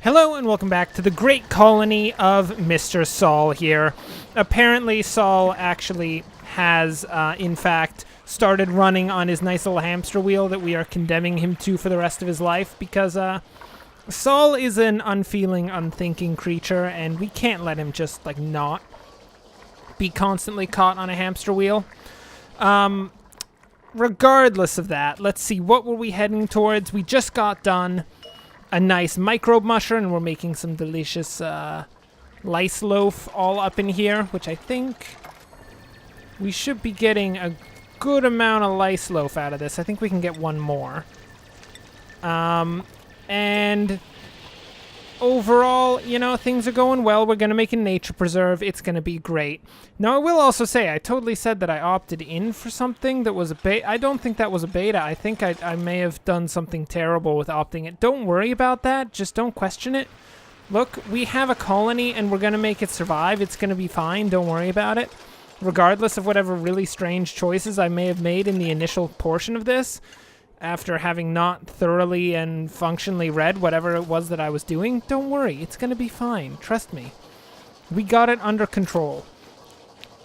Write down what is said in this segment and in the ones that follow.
Hello and welcome back to the great colony of Mr. Saul here. Apparently Saul actually has, in fact, started running on his nice little hamster wheel that we are condemning him to for the rest of his life because, Saul is an unfeeling, unthinking creature and we can't let him just, not be constantly caught on a hamster wheel. Regardless of that, let's see, what were we heading towards? We just got done a nice microbe mushroom, and we're making some delicious lice loaf all up in here, which I think we should be getting a good amount of lice loaf out of this. I think we can get one more. And overall, things are going well. We're going to make a nature preserve. It's going to be great. Now, I will also say, I totally said that I opted in for something that was a beta. I don't think that was a beta. I think I may have done something terrible with opting it. Don't worry about that. Just don't question it. Look, we have a colony, and we're going to make it survive. It's going to be fine. Don't worry about it. Regardless of whatever really strange choices I may have made in the initial portion of this, after having not thoroughly and functionally read whatever it was that I was doing, don't worry, it's going to be fine. Trust me. We got it under control.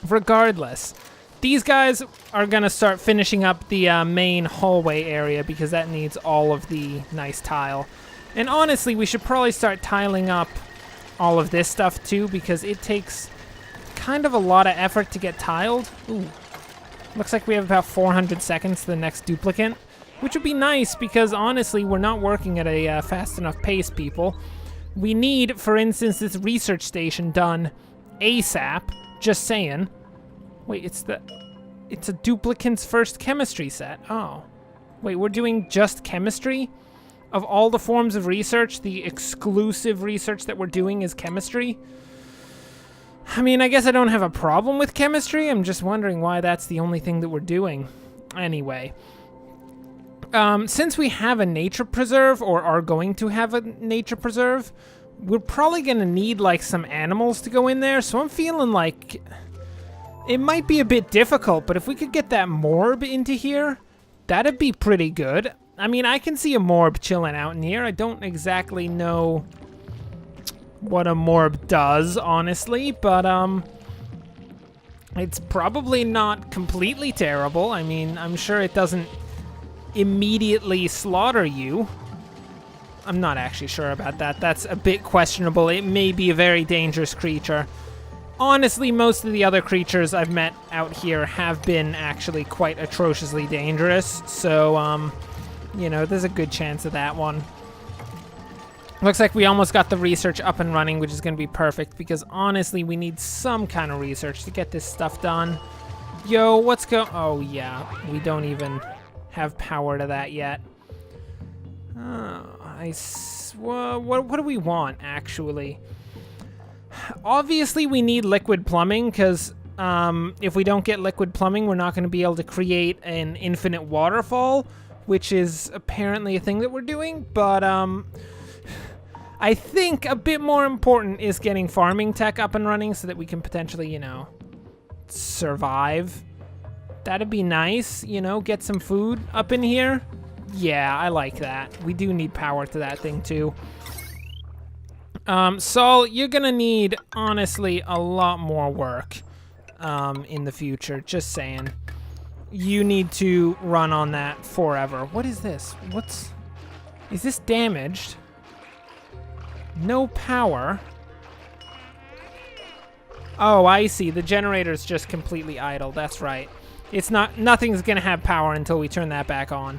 Regardless, these guys are going to start finishing up the main hallway area because that needs all of the nice tile. And honestly, we should probably start tiling up all of this stuff too because it takes kind of a lot of effort to get tiled. Ooh. Looks like we have about 400 seconds to the next duplicate. Which would be nice because, honestly, we're not working at a fast enough pace, people. We need, for instance, this research station done ASAP. Just saying. Wait, it's a duplicant's first chemistry set. Oh. Wait, we're doing just chemistry? Of all the forms of research, the exclusive research that we're doing is chemistry? I mean, I guess I don't have a problem with chemistry. I'm just wondering why that's the only thing that we're doing. Anyway. Since we have a nature preserve, or are going to have a nature preserve, we're probably going to need, some animals to go in there, so I'm feeling like it might be a bit difficult, but if we could get that morb into here, that'd be pretty good. I mean, I can see a morb chilling out in here. I don't exactly know what a morb does, honestly, but, it's probably not completely terrible. I mean, I'm sure it doesn't immediately slaughter you. I'm not actually sure about that. That's a bit questionable. It may be a very dangerous creature. Honestly, most of the other creatures I've met out here have been actually quite atrociously dangerous. So, there's a good chance of that one. Looks like we almost got the research up and running, which is going to be perfect because honestly, we need some kind of research to get this stuff done. Yo, what's Oh, yeah. We don't even have power to that yet. What do we want, actually? Obviously, we need liquid plumbing, because if we don't get liquid plumbing, we're not going to be able to create an infinite waterfall, which is apparently a thing that we're doing, but I think a bit more important is getting farming tech up and running so that we can potentially, survive. That'd be nice, get some food up in here. Yeah, I like that. We do need power to that thing, too. Saul, you're gonna need, honestly, a lot more work in the future. Just saying. You need to run on that forever. What is this? Is this damaged? No power. Oh, I see. The generator's just completely idle. That's right. Nothing's gonna have power until we turn that back on.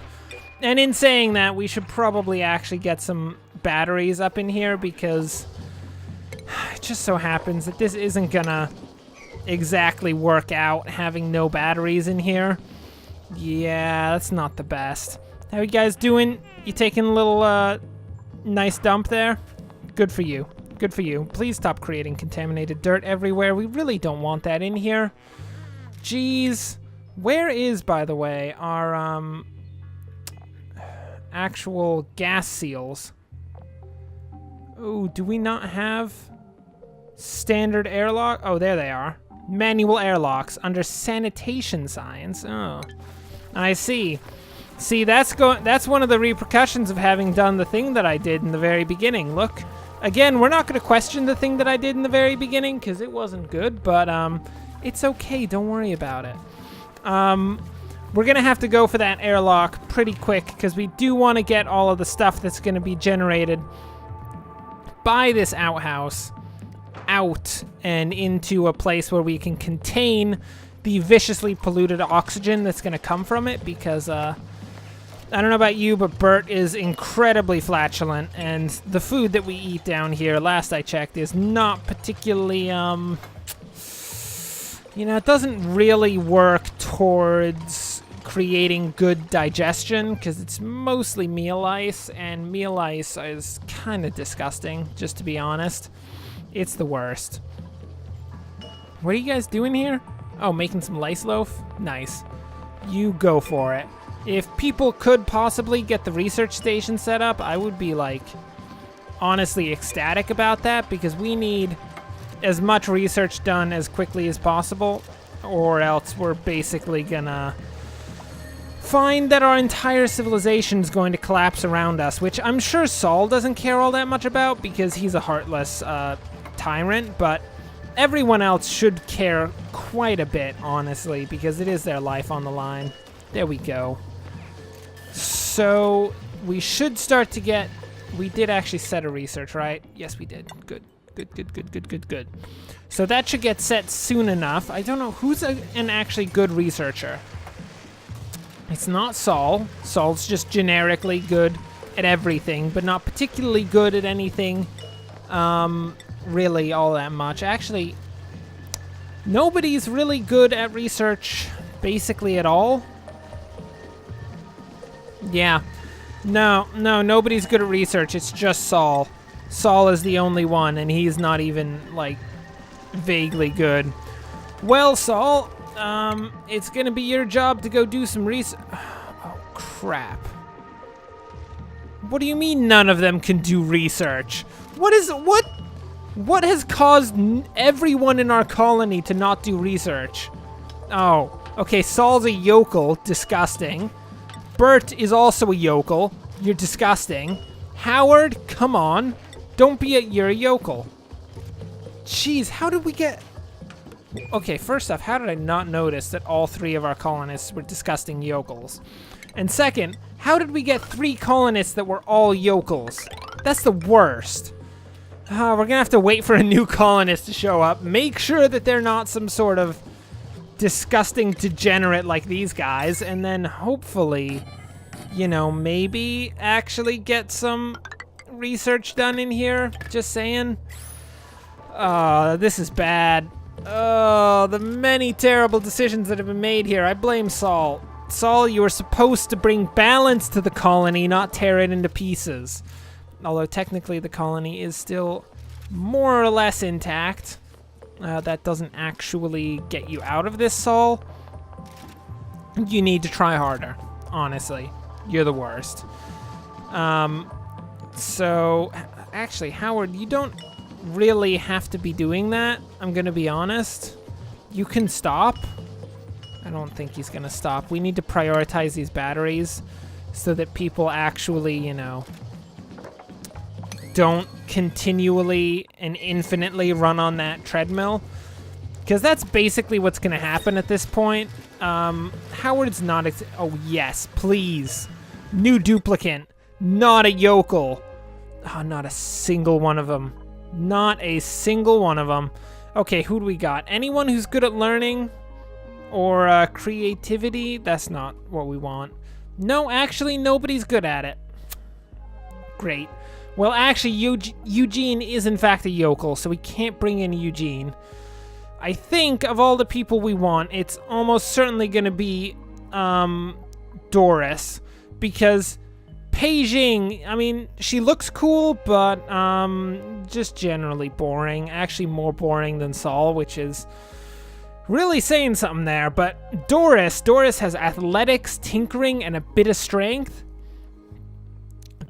And in saying that, we should probably actually get some batteries up in here because it just so happens that this isn't gonna exactly work out having no batteries in here. Yeah, that's not the best. How you guys doing? You taking a little, nice dump there? Good for you. Good for you. Please stop creating contaminated dirt everywhere. We really don't want that in here. Jeez. Where is, by the way, our actual gas seals? Oh, do we not have standard airlock? Oh, there they are. Manual airlocks under sanitation science. Oh, I see. See, that's one of the repercussions of having done the thing that I did in the very beginning. Look, Again, we're not going to question the thing that I did in the very beginning because it wasn't good, but it's okay. Don't worry about it. We're going to have to go for that airlock pretty quick because we do want to get all of the stuff that's going to be generated by this outhouse out and into a place where we can contain the viciously polluted oxygen that's going to come from it because, I don't know about you, but Bert is incredibly flatulent, and the food that we eat down here, last I checked, is not particularly, it doesn't really work towards creating good digestion because it's mostly meal ice, and meal ice is kind of disgusting, just to be honest. It's the worst. What are you guys doing here? Oh, making some lice loaf? Nice. You go for it. If people could possibly get the research station set up, I would be, like, honestly ecstatic about that because we need as much research done as quickly as possible, or else we're basically gonna find that our entire civilization is going to collapse around us, which I'm sure Saul doesn't care all that much about because he's a heartless tyrant, but everyone else should care quite a bit, honestly, because it is their life on the line. There we go. So we should start to get... We did actually set a research, right? Yes, we did. Good. Good. So that should get set soon enough. I don't know who's an actually good researcher. It's not Saul. Saul's just generically good at everything, but not particularly good at anything really all that much. Actually, nobody's really good at research basically at all. Yeah. No, nobody's good at research. It's just Saul. Saul is the only one, and he's not even, like, vaguely good. Well, Saul, it's gonna be your job to go do some research. Oh, crap. What do you mean none of them can do research? What has caused everyone in our colony to not do research? Oh, okay, Saul's a yokel. Disgusting. Bert is also a yokel. You're disgusting. Howard, come on. Don't be you're a yokel. Jeez, how did we get... Okay, first off, how did I not notice that all three of our colonists were disgusting yokels? And second, how did we get 3 colonists that were all yokels? That's the worst. We're gonna have to wait for a new colonist to show up. Make sure that they're not some sort of disgusting degenerate like these guys, and then hopefully, maybe actually get some research done in here. Just saying. This is bad. Oh, the many terrible decisions that have been made here. I blame Saul. Saul, you were supposed to bring balance to the colony, not tear it into pieces. Although technically the colony is still more or less intact. That doesn't actually get you out of this, Saul. You need to try harder, honestly. You're the worst. So, actually, Howard, you don't really have to be doing that. I'm gonna be honest. You can stop. I don't think he's gonna stop. We need to prioritize these batteries so that people actually, don't continually and infinitely run on that treadmill. Because that's basically what's gonna happen at this point. Howard's not oh, yes, please. New duplicant. Not a yokel. Oh, not a single one of them. Not a single one of them. Okay, who do we got? Anyone who's good at learning or creativity? That's not what we want. No, actually, nobody's good at it. Great. Well, actually, Eugene is in fact a yokel, so we can't bring in Eugene. I think of all the people we want, it's almost certainly going to be Doris, because Peijing, I mean, she looks cool, but just generally boring. Actually, more boring than Saul, which is really saying something there. But Doris has athletics, tinkering, and a bit of strength.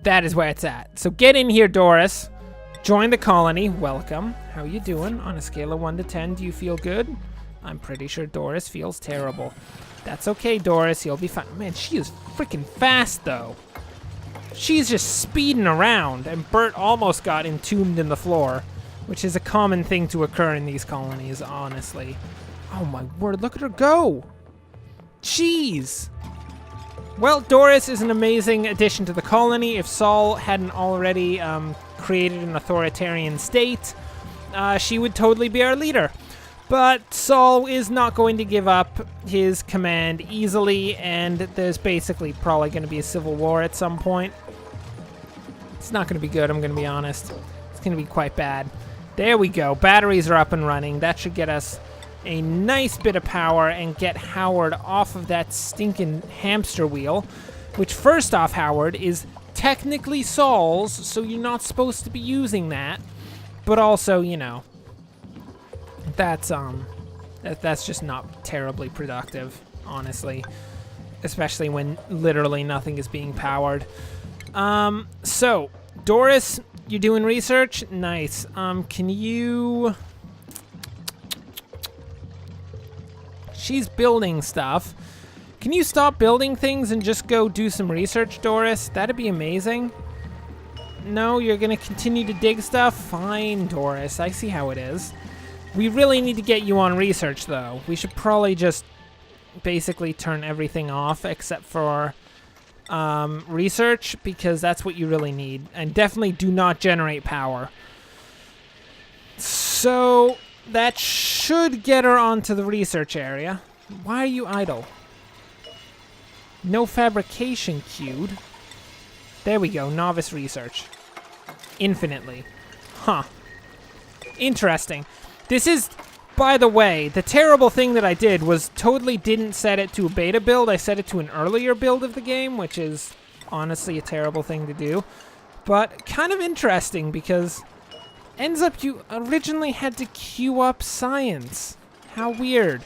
That is where it's at. So get in here, Doris. Join the colony. Welcome. How you doing? On a scale of 1 to 10, do you feel good? I'm pretty sure Doris feels terrible. That's okay, Doris. You'll be fine. Man, she is freaking fast, though. She's just speeding around, and Bert almost got entombed in the floor, which is a common thing to occur in these colonies, honestly. Oh my word, look at her go! Jeez! Well, Doris is an amazing addition to the colony. If Saul hadn't already created an authoritarian state, she would totally be our leader. But Saul is not going to give up his command easily, and there's basically probably going to be a civil war at some point. It's not going to be good, I'm going to be honest. It's going to be quite bad. There we go. Batteries are up and running. That should get us a nice bit of power and get Howard off of that stinking hamster wheel, which, first off, Howard, is technically Saul's, so you're not supposed to be using that. But also, you know, that's just not terribly productive, honestly, especially when literally nothing is being powered. So Doris, you're doing research? Nice. Can you... She's building stuff. Can you stop building things and just go do some research, Doris? That'd be amazing. No, you're gonna continue to dig stuff? Fine, Doris. I see how it is. We really need to get you on research, though. We should probably just basically turn everything off except for research, because that's what you really need. And definitely do not generate power. So that should get her onto the research area. Why are you idle? No fabrication queued. There we go, novice research. Infinitely. Huh. Interesting. This is, by the way, the terrible thing that I did was totally didn't set it to a beta build. I set it to an earlier build of the game, which is honestly a terrible thing to do. But kind of interesting because ends up you originally had to queue up science. How weird.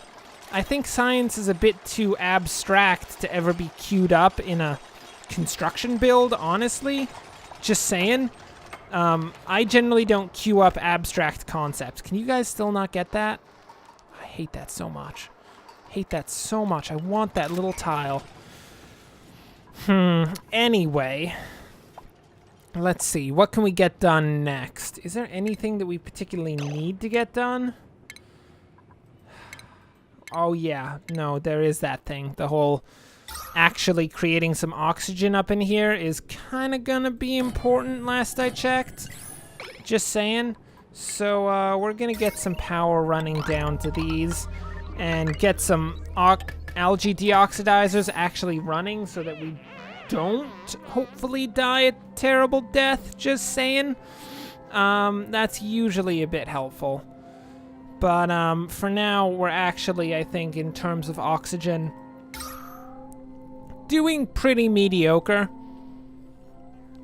I think science is a bit too abstract to ever be queued up in a construction build, honestly. Just saying. I generally don't queue up abstract concepts. Can you guys still not get that? I hate that so much. Hate that so much. I want that little tile. Anyway. Let's see. What can we get done next? Is there anything that we particularly need to get done? Oh, yeah. No, there is that thing. The whole actually creating some oxygen up in here is kind of gonna be important last I checked. Just saying. So we're gonna get some power running down to these and get some algae deoxidizers actually running so that we don't hopefully die a terrible death. Just saying. That's usually a bit helpful. But for now, we're actually, I think, in terms of oxygen, doing pretty mediocre.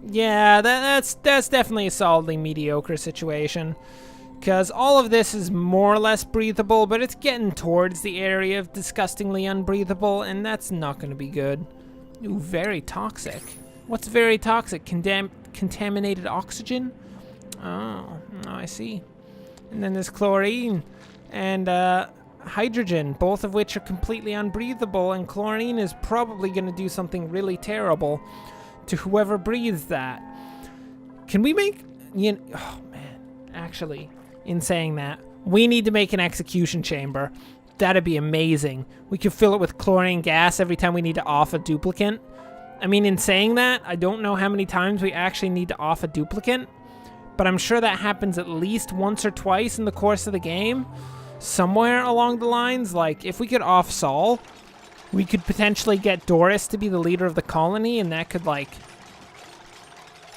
Yeah, that's definitely a solidly mediocre situation. Because all of this is more or less breathable, but it's getting towards the area of disgustingly unbreathable, and that's not going to be good. Ooh, very toxic. What's very toxic? Contaminated oxygen? Oh, I see. And then there's chlorine and hydrogen, both of which are completely unbreathable, and chlorine is probably going to do something really terrible to whoever breathes that. Can we make... oh, man. Actually, in saying that, we need to make an execution chamber. That'd be amazing. We could fill it with chlorine gas every time we need to off a duplicant. I mean, in saying that, I don't know how many times we actually need to off a duplicant, but I'm sure that happens at least once or twice in the course of the game. Somewhere along the lines, like, if we could off Saul, we could potentially get Doris to be the leader of the colony, and that could, like...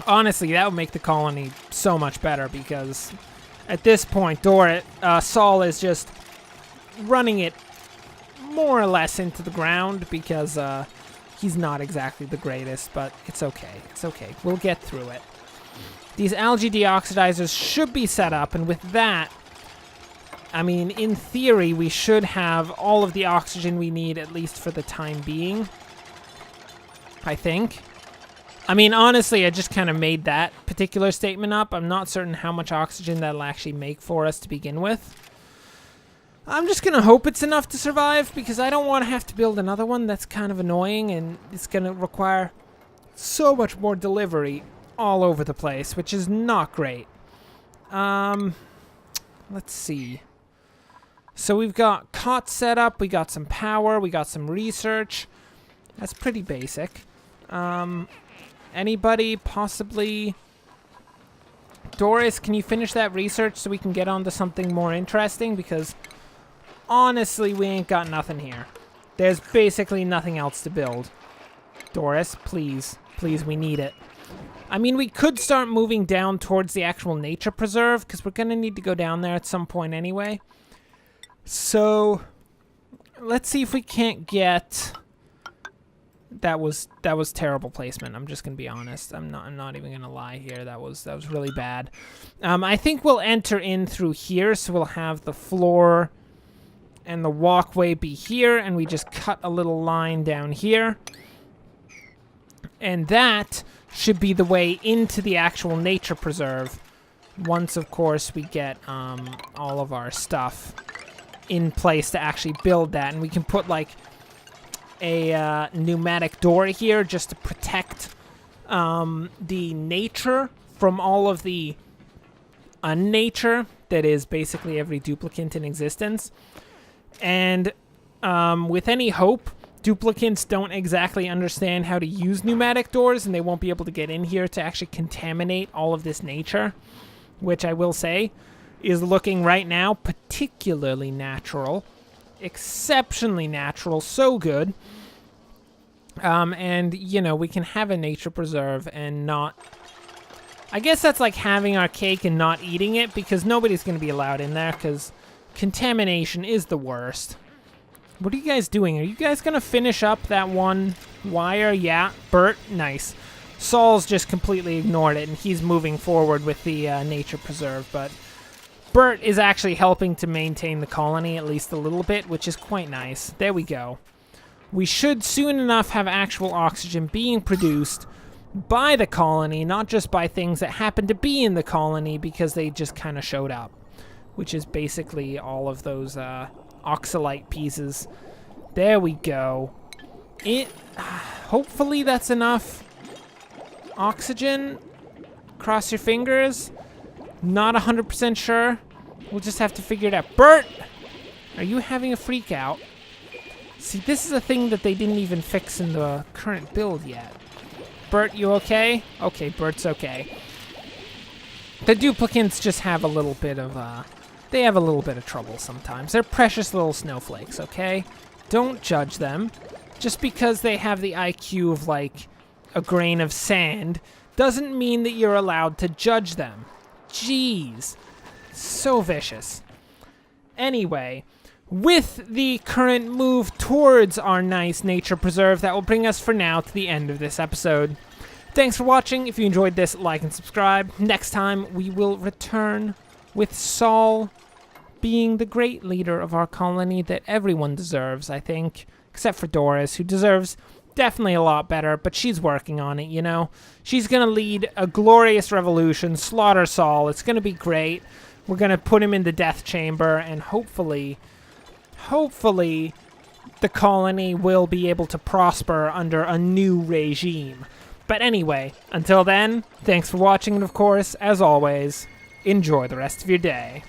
Honestly, that would make the colony so much better, because at this point, Saul is just running it more or less into the ground, because he's not exactly the greatest, but it's okay. It's okay. We'll get through it. These algae deoxidizers should be set up, and with that, I mean, in theory, we should have all of the oxygen we need, at least for the time being. I think. I mean, honestly, I just kind of made that particular statement up. I'm not certain how much oxygen that'll actually make for us to begin with. I'm just going to hope it's enough to survive, because I don't want to have to build another one. That's kind of annoying, and it's going to require so much more delivery all over the place, which is not great. Let's see. So we've got cot set up, we got some power, we got some research. That's pretty basic. Anybody possibly... Doris, can you finish that research so we can get on to something more interesting? Because honestly, we ain't got nothing here. There's basically nothing else to build. Doris, please. Please, we need it. I mean, we could start moving down towards the actual nature preserve, because we're going to need to go down there at some point anyway. So, let's see if we can't get... That was terrible placement. I'm just gonna be honest. I'm not even gonna lie here. That was really bad. I think we'll enter in through here, so we'll have the floor and the walkway be here, and we just cut a little line down here, and that should be the way into the actual nature preserve. Once, of course, we get all of our stuff in place to actually build that, and we can put like a pneumatic door here just to protect the nature from all of the unnature that is basically every duplicant in existence. And with any hope, duplicants don't exactly understand how to use pneumatic doors, and they won't be able to get in here to actually contaminate all of this nature, which I will say is looking right now particularly natural. Exceptionally natural, so good. And, you know, we can have a nature preserve and not... I guess that's like having our cake and not eating it, because nobody's going to be allowed in there, because contamination is the worst. What are you guys doing? Are you guys going to finish up that one wire? Yeah, Bert, nice. Saul's just completely ignored it, and he's moving forward with the nature preserve, but... Bert is actually helping to maintain the colony at least a little bit, which is quite nice. There we go. We should soon enough have actual oxygen being produced by the colony, not just by things that happen to be in the colony because they just kind of showed up, which is basically all of those oxalite pieces. There we go. Hopefully that's enough oxygen. Cross your fingers. Not 100% sure. We'll just have to figure it out. Bert! Are you having a freak out? See, this is a thing that they didn't even fix in the current build yet. Bert, you okay? Okay, Bert's okay. The duplicants just have a little bit of, they have a little bit of trouble sometimes. They're precious little snowflakes, okay? Don't judge them. Just because they have the IQ of, like, a grain of sand doesn't mean that you're allowed to judge them. Jeez. So vicious. Anyway, with the current move towards our nice nature preserve, that will bring us for now to the end of this episode. Thanks for watching. If you enjoyed this, like and subscribe. Next time, we will return with Saul being the great leader of our colony that everyone deserves, I think. Except for Doris, who deserves definitely a lot better, but she's working on it, you know? She's going to lead a glorious revolution, slaughter Saul. It's going to be great. We're going to put him in the death chamber, and hopefully, the colony will be able to prosper under a new regime. But anyway, until then, thanks for watching, and of course, as always, enjoy the rest of your day.